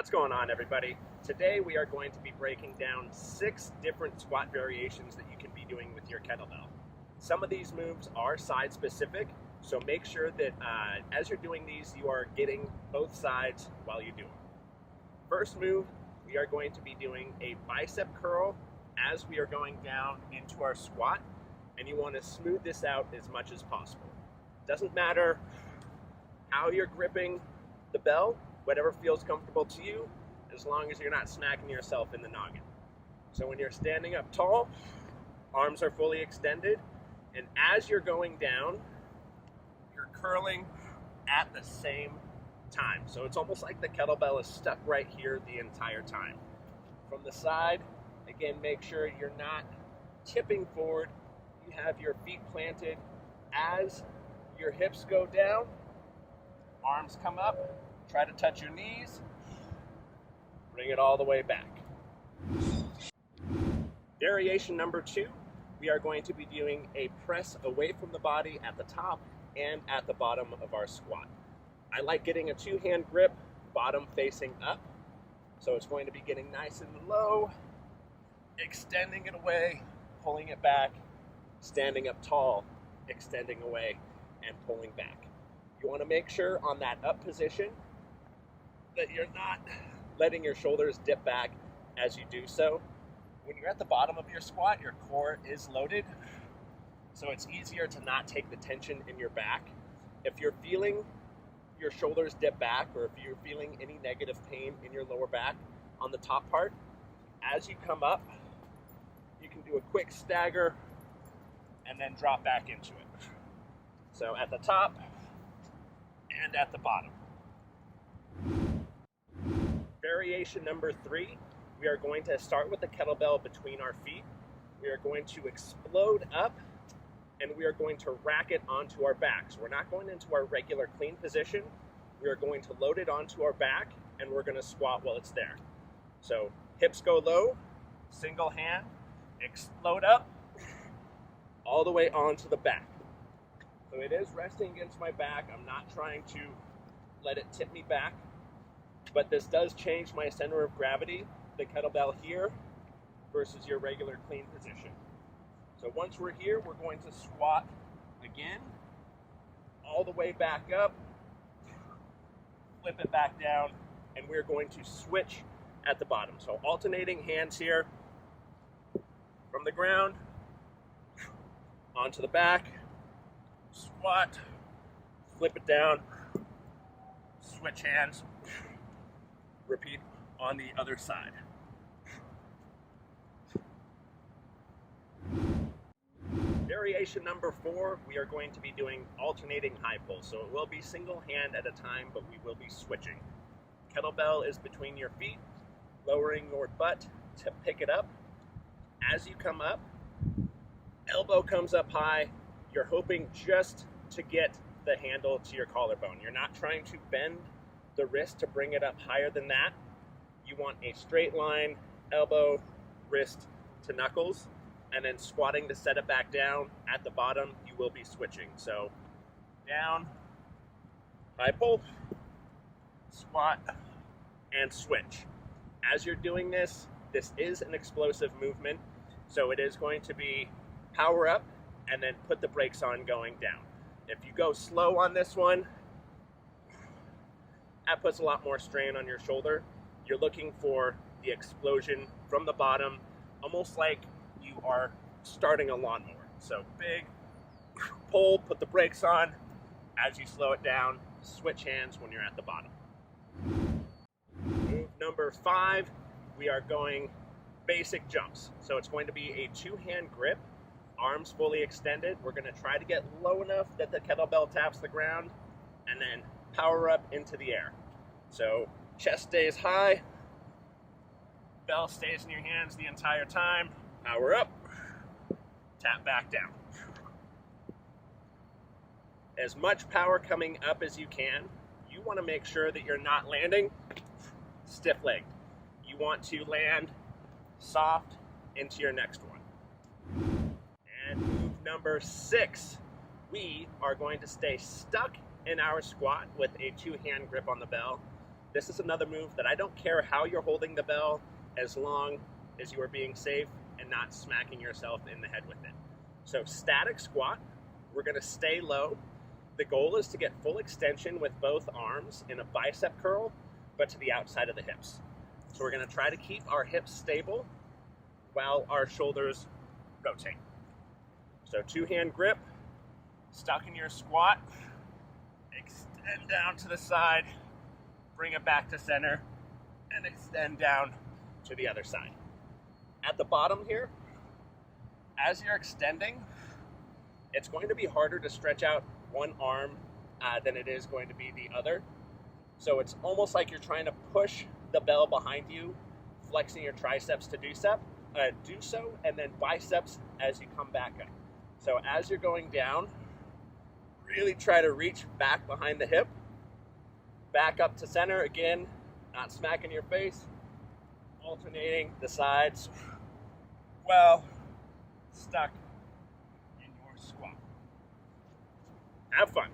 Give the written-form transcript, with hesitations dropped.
What's going on, everybody? Today we are going to be breaking down 6 different squat variations that you can be doing with your kettlebell. Some of these moves are side specific, so make sure that as you're doing these, you are getting both sides while you do them. First move, we are going to be doing a bicep curl as we are going down into our squat, and you want to smooth this out as much as possible. Doesn't matter how you're gripping the bell, whatever feels comfortable to you, as long as you're not smacking yourself in the noggin. So when you're standing up tall, arms are fully extended, and as you're going down, you're curling at the same time. So it's almost like the kettlebell is stuck right here the entire time. From the side, again, make sure you're not tipping forward. You have your feet planted. As your hips go down, arms come up. Try to touch your knees, bring it all the way back. Variation number 2, we are going to be doing a press away from the body at the top and at the bottom of our squat. I like getting a 2-hand grip, bottom facing up. So it's going to be getting nice and low, extending it away, pulling it back, standing up tall, extending away, and pulling back. You want to make sure on that up position that you're not letting your shoulders dip back as you do so. When you're at the bottom of your squat, your core is loaded, so it's easier to not take the tension in your back. If you're feeling your shoulders dip back, or if you're feeling any negative pain in your lower back on the top part, as you come up, you can do a quick stagger and then drop back into it. So at the top and at the bottom. Variation number 3, we are going to start with the kettlebell between our feet. We are going to explode up, and we are going to rack it onto our back. So we're not going into our regular clean position. We are going to load it onto our back, and we're going to squat while it's there. So hips go low, single hand, explode up, all the way onto the back. So it is resting against my back. I'm not trying to let it tip me back. But this does change my center of gravity, the kettlebell here, versus your regular clean position. So once we're here, we're going to squat again, all the way back up, flip it back down, and we're going to switch at the bottom. So alternating hands here, from the ground, onto the back, squat, flip it down, switch hands, repeat on the other side. Variation number 4, we are going to be doing alternating high pull. So it will be single hand at a time, but we will be switching. Kettlebell is between your feet, lowering your butt to pick it up. As you come up, elbow comes up high. You're hoping just to get the handle to your collarbone. You're not trying to bend the wrist to bring it up higher than that. You want a straight line, elbow, wrist to knuckles, and then squatting to set it back down. At the bottom, you will be switching. So down, high pull, squat, and switch. As you're doing this, this is an explosive movement, so it is going to be power up and then put the brakes on going down. If you go slow on this one, that puts a lot more strain on your shoulder. You're looking for the explosion from the bottom, almost like you are starting a lawnmower. So big pull, put the brakes on. As you slow it down, switch hands when you're at the bottom. Move number 5, we are going basic jumps. So it's going to be a 2-hand grip, arms fully extended. We're going to try to get low enough that the kettlebell taps the ground, and then power up into the air. So chest stays high, bell stays in your hands the entire time, power up, tap back down. As much power coming up as you can. You want to make sure that you're not landing stiff-legged. You want to land soft into your next one. And move number 6, we are going to stay stuck in our squat with a 2-hand grip on the bell. This is another move that I don't care how you're holding the bell, as long as you are being safe and not smacking yourself in the head with it. So static squat, we're gonna stay low. The goal is to get full extension with both arms in a bicep curl, but to the outside of the hips. So we're gonna try to keep our hips stable while our shoulders rotate. So 2-hand grip, stuck in your squat, extend down to the side, bring it back to center, and extend down to the other side. At the bottom here, as you're extending, it's going to be harder to stretch out one arm than it is going to be the other. So it's almost like you're trying to push the bell behind you, flexing your triceps to do so, and then biceps as you come back up. So as you're going down, really try to reach back behind the hip, back up to center, again, not smacking your face, alternating the sides while stuck in your squat. Have fun.